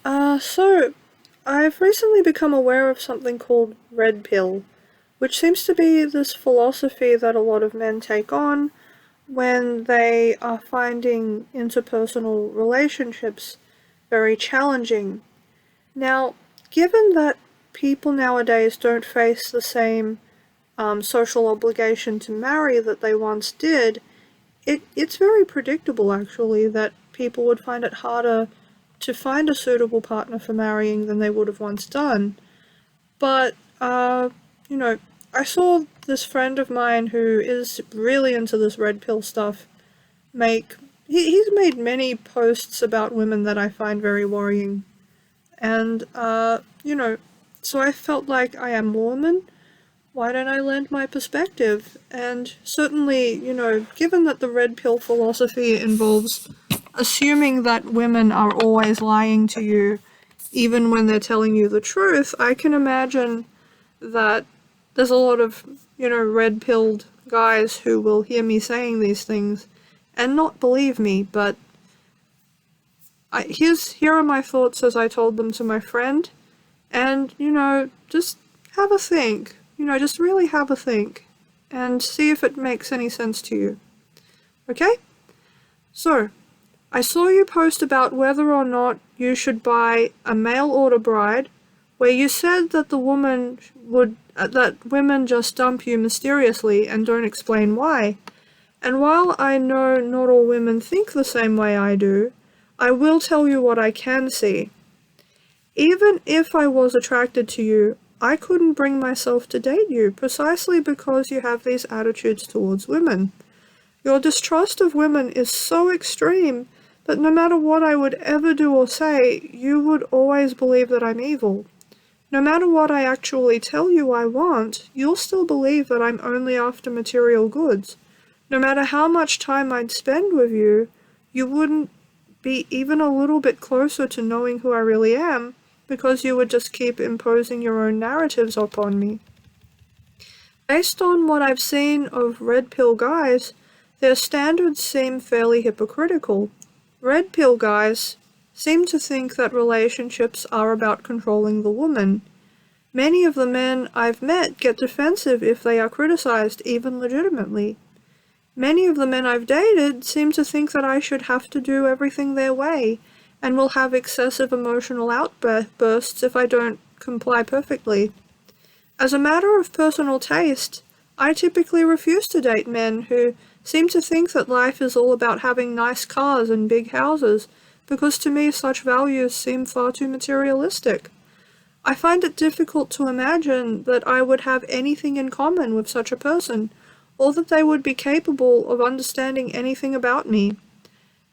So I've recently become aware of something called Red Pill, which seems to be this philosophy that a lot of men take on when they are finding interpersonal relationships very challenging. Now, given that people nowadays don't face the same social obligation to marry that they once did, it's very predictable actually that people would find it harder to find a suitable partner for marrying than they would have once done. But, you know, I saw this friend of mine who is really into this red pill stuff make. He's made many posts about women that I find very worrying. And, so I felt like I am a woman. Why don't I lend my perspective? And certainly, given that the red pill philosophy involves assuming that women are always lying to you, even when they're telling you the truth, I can imagine that there's a lot of, red pilled guys who will hear me saying these things and not believe me, but here are my thoughts as I told them to my friend, and, just have a think. Just really have a think and see if it makes any sense to you. Okay? So, I saw you post about whether or not you should buy a mail order bride, where you said that that women just dump you mysteriously and don't explain why. And while I know not all women think the same way I do, I will tell you what I can see. Even if I was attracted to you, I couldn't bring myself to date you precisely because you have these attitudes towards women. Your distrust of women is so extreme that no matter what I would ever do or say, you would always believe that I'm evil. No matter what I actually tell you I want, you'll still believe that I'm only after material goods. No matter how much time I'd spend with you, you wouldn't be even a little bit closer to knowing who I really am, because you would just keep imposing your own narratives upon me. Based on what I've seen of red pill guys, their standards seem fairly hypocritical. Red pill guys seem to think that relationships are about controlling the woman. Many of the men I've met get defensive if they are criticized, even legitimately. Many of the men I've dated seem to think that I should have to do everything their way, and will have excessive emotional outbursts if I don't comply perfectly. As a matter of personal taste, I typically refuse to date men who seem to think that life is all about having nice cars and big houses, because to me such values seem far too materialistic. I find it difficult to imagine that I would have anything in common with such a person, or that they would be capable of understanding anything about me.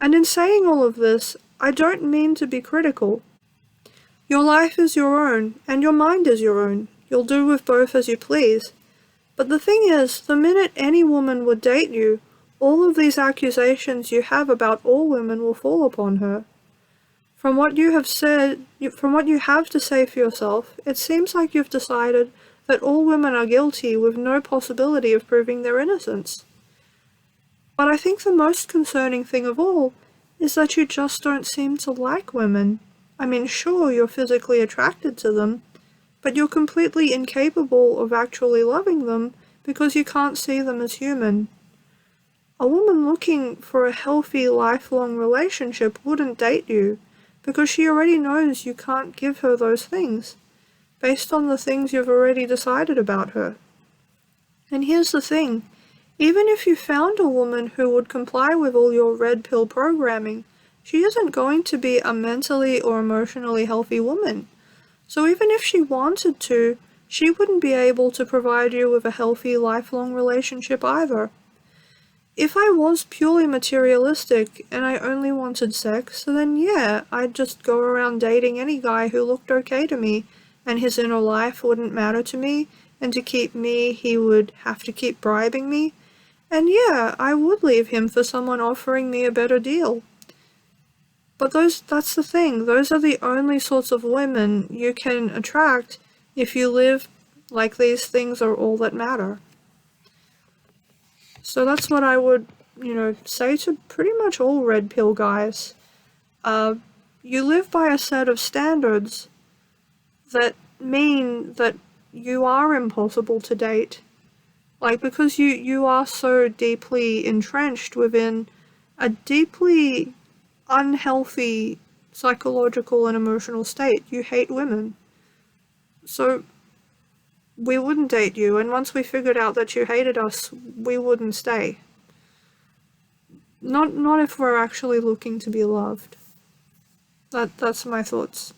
And in saying all of this, I don't mean to be critical. Your life is your own, and your mind is your own. You'll do with both as you please. But the thing is, the minute any woman would date you, all of these accusations you have about all women will fall upon her. From what you have to say for yourself, it seems like you've decided that all women are guilty with no possibility of proving their innocence. But I think the most concerning thing of all is that you just don't seem to like women. I mean, sure, you're physically attracted to them, but you're completely incapable of actually loving them because you can't see them as human. A woman looking for a healthy, lifelong relationship wouldn't date you, because she already knows you can't give her those things, based on the things you've already decided about her. And here's the thing. Even if you found a woman who would comply with all your red pill programming, she isn't going to be a mentally or emotionally healthy woman. So even if she wanted to, she wouldn't be able to provide you with a healthy, lifelong relationship either. If I was purely materialistic and I only wanted sex, then yeah, I'd just go around dating any guy who looked okay to me, and his inner life wouldn't matter to me, and to keep me, he would have to keep bribing me. And yeah, I would leave him for someone offering me a better deal. But that's the thing, those are the only sorts of women you can attract if you live like these things are all that matter. So that's what I would, say to pretty much all red pill guys. Uh, you live by a set of standards that mean that you are impossible to date. Like, because you are so deeply entrenched within a deeply unhealthy psychological and emotional state. You hate women. So we wouldn't date you, and once we figured out that you hated us, we wouldn't stay. Not if we're actually looking to be loved. That's my thoughts.